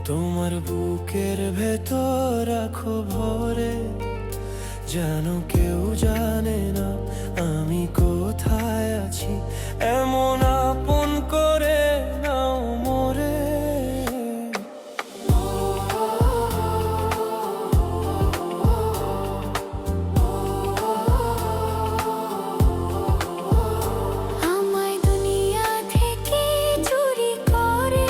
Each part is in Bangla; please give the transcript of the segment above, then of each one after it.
তোমার বুকের ভেতর রাখো ভরে, যেন কেউ জানে না আমি কোথায় আছি। এমন আপন করে নাও মোরে। আমায় দুনিয়া থেকে চুরি করে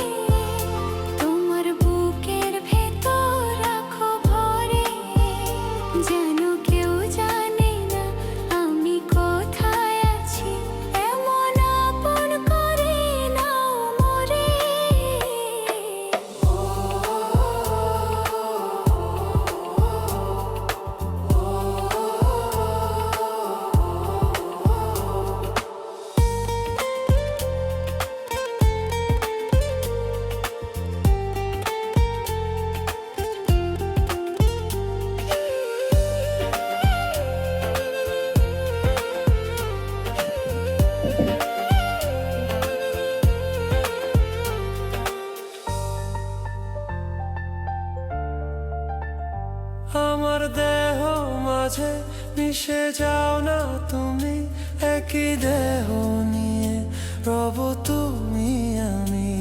তোমার বুকের ভেতর রাখো ভরে, যেন কেউ জানে না আমি কোথায় আছি। এমন আপন করে নাও মোরে। আমার দেহ মাঝে মিশে যাও না তুমি, একই দেহ নিয়ে রব তুমি আমি।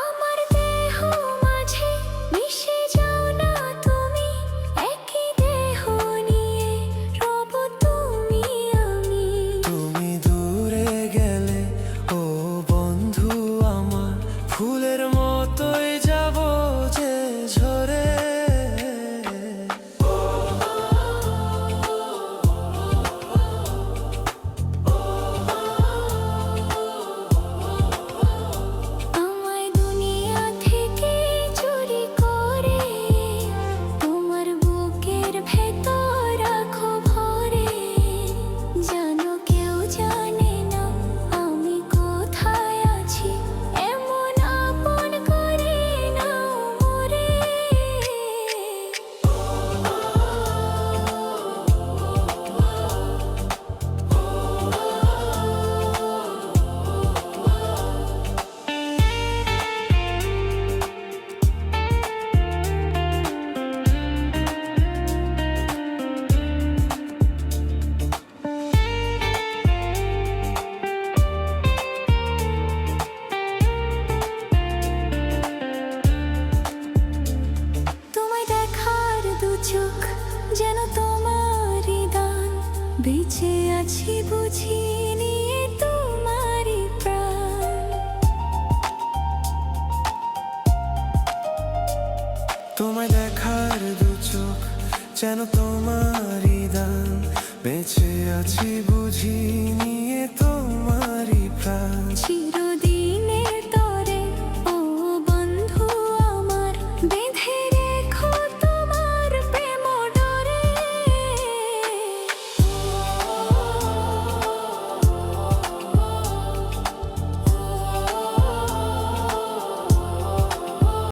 আমার দেহ মাঝে মিশে যাও না তুমি, একই দেহ নিয়ে রব তুমি আমি। তুমি দূরে গেলে ও বন্ধু আমার, ফুলের মতোই যাব যে ঝরে। আমায় দুনিয়া থেকে চুরি করে তোমার বুকের ভেতর রাখো ভরে, যেন কেউ জানে না আমি কোথায় আছি। এমন আপন করে নাও মোরে। তোমায় দেখার দু চোখ যেন তোমারই দান, বেঁচে আছি বুঝি নিয়ে তোমারই প্রাণ। তোমায় দেখার দু চোখ যেন